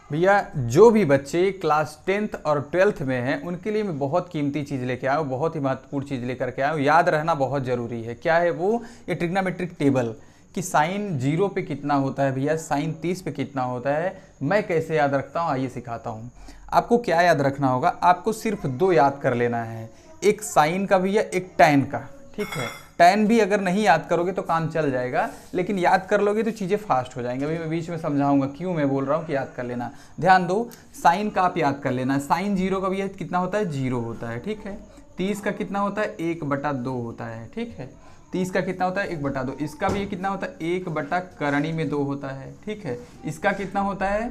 भैया जो भी बच्चे क्लास 10th और 12th में हैं उनके लिए मैं बहुत कीमती चीज़ लेके आया हूँ, बहुत ही महत्वपूर्ण चीज़ लेकर के आया हूँ। याद रहना बहुत ज़रूरी है। क्या है वो? ये ट्रिग्नोमेट्रिक टेबल कि साइन 0 पे कितना होता है भैया, साइन 30 पे कितना होता है, मैं कैसे याद रखता हूँ आइए सिखाता हूँ। आपको क्या याद रखना होगा, आपको सिर्फ 2 याद कर लेना है, एक साइन का भैया, एक टैन का। ठीक है, टैन भी अगर नहीं याद करोगे तो काम चल जाएगा, लेकिन याद कर लोगे तो चीज़ें फास्ट हो जाएंगी। अभी मैं बीच में समझाऊंगा क्यों मैं बोल रहा हूँ कि याद कर लेना। ध्यान दो, साइन का आप याद कर लेना। साइन 0 का भी कितना होता है? 0 होता है। ठीक है, 30 का कितना होता है? 1/2 होता है। ठीक है, 30 का कितना होता है? 1/2। इसका भी कितना होता है? 1/करणी में 2 होता है। ठीक है, इसका कितना होता है?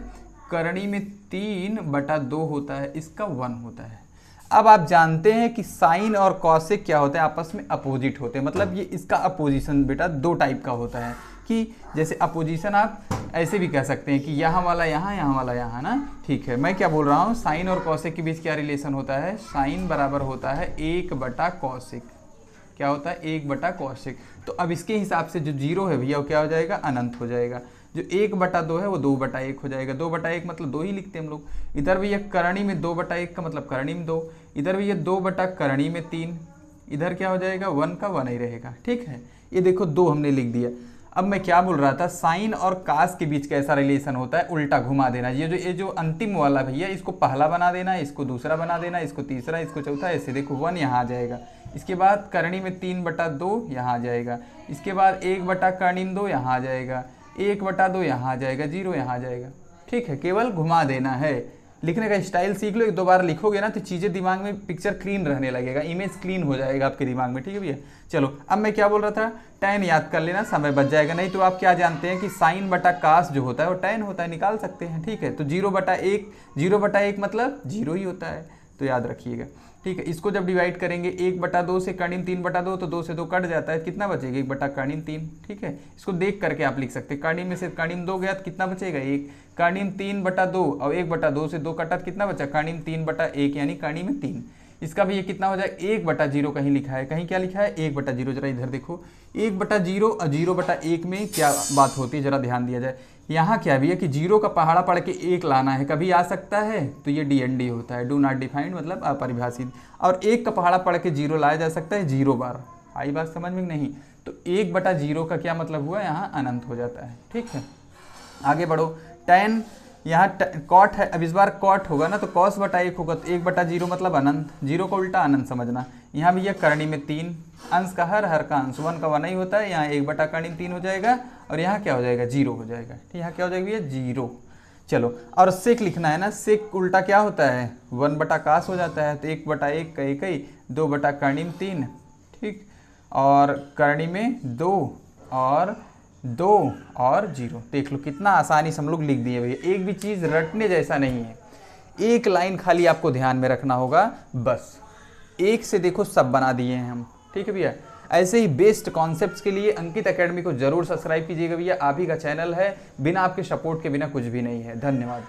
करणी में 3/2 होता है। इसका 1 होता है। अब आप जानते हैं कि साइन और कॉसेक क्या होता है? आपस में अपोजिट होते हैं। मतलब ये इसका अपोजिशन बेटा 2 टाइप का होता है कि जैसे अपोजिशन आप ऐसे भी कह सकते हैं कि यहाँ वाला यहाँ, यहाँ वाला यहाँ ना। ठीक है, मैं क्या बोल रहा हूँ, साइन और कॉसेक के बीच क्या रिलेशन होता है? साइन बराबर होता है 1/कॉसेक। क्या होता है? 1/कॉसेक। तो अब इसके हिसाब से जो 0 है भैया वो क्या हो जाएगा? अनंत हो जाएगा। जो 1/2 है वो 2/1 हो जाएगा। 2/1 मतलब 2 ही लिखते हैं हम लोग। इधर भी ये करणी में 2/1 का मतलब करणी में 2। इधर भी ये 2/करणी में 3। इधर क्या हो जाएगा? 1 का 1 ही रहेगा। ठीक है, ये देखो 2 हमने लिख दिया। अब मैं क्या बोल रहा था, साइन और कास के बीच कैसा रिलेशन होता है? उल्टा घुमा देना। ये जो अंतिम वाला भैया, इसको पहला बना देना, इसको दूसरा बना देना, इसको तीसरा, इसको चौथा, ऐसे देखो 1 यहाँ आ जाएगा। इसके बाद करणी में 3/2 यहाँ आ जाएगा। इसके बाद 1/करणी में 2 यहाँ आ जाएगा। 1/2 यहाँ आ जाएगा, 0 यहाँ आ जाएगा। ठीक है, केवल घुमा देना है। लिखने का स्टाइल सीख लो, 1-2 बार लिखोगे ना तो चीज़ें दिमाग में, पिक्चर क्लीन रहने लगेगा, इमेज क्लीन हो जाएगा आपके दिमाग में। ठीक है भैया, चलो अब मैं क्या बोल रहा था, टैन याद कर लेना, समय बच जाएगा। नहीं तो आप क्या जानते हैं कि साइन बटा कास जो होता है वो टैन होता है, निकाल सकते हैं। ठीक है, तो 0/1, 0/1 मतलब 0 ही होता है, तो याद रखिएगा। ठीक है, इसको जब डिवाइड करेंगे 1/2 से कर्णिम 3/2, तो 2 से 2 कट जाता है, कितना बचेगा? 1/कर्णिम 3। ठीक है, इसको देख करके आप लिख सकते हैं, कर्णिम में से कर्णिम 2 गया तो कितना बचेगा? 1। कर्णिम 3/2 और 1/2 से 2 कटा तो कितना बचा? कर्णिम 3/1 यानी कर्णिम में 3। इसका भी ये कितना हो जाए? 1/0 कहीं लिखा है, कहीं क्या लिखा है? 1/0। जरा इधर देखो, 1/0 और 0/1 में क्या बात होती है, जरा ध्यान दिया जाए। यहाँ क्या भी है कि 0 का पहाड़ा पढ़ के 1 लाना है, कभी आ सकता है, तो ये DND होता है, डू नॉट डिफाइंड, मतलब अपरिभाषित। और 1 का पहाड़ा पढ़ के 0 लाया जा सकता है 0 बार। आई बात समझ में? नहीं तो 1/0 का क्या मतलब हुआ? यहाँ अनंत हो जाता है। ठीक है, आगे बढ़ो। टैन यहाँ कॉट है, अब इस बार कॉट होगा ना तो cos/1 होगा, तो 1/0 मतलब अनंत, 0 का उल्टा अनंत समझना। यहाँ भी यह करणी में 3, अंश का हर, हर का अंश, 1 का 1 ही होता है। यहाँ 1/कर्णिम 3 हो जाएगा और यहाँ क्या हो जाएगा? 0 हो जाएगा। ठीक, यहाँ क्या हो जाएगा भैया? 0। चलो, और सेक लिखना है ना, सेक उल्टा क्या होता है? 1/कास हो जाता है, तो 1/1 का 1 ही, 2/कर्णिम 3। ठीक, और कर्णी में 2 और 2 और 0। देख लो कितना आसानी से हम लोग लिख दिए भैया, एक भी चीज़ रटने जैसा नहीं है। एक लाइन खाली आपको ध्यान में रखना होगा, बस एक से देखो सब बना दिए हैं हम। ठीक है भैया, ऐसे ही बेस्ट कॉन्सेप्ट्स के लिए अंकित एकेडमी को जरूर सब्सक्राइब कीजिएगा भैया, आप ही का चैनल है, बिना आपके सपोर्ट के बिना कुछ भी नहीं है। धन्यवाद।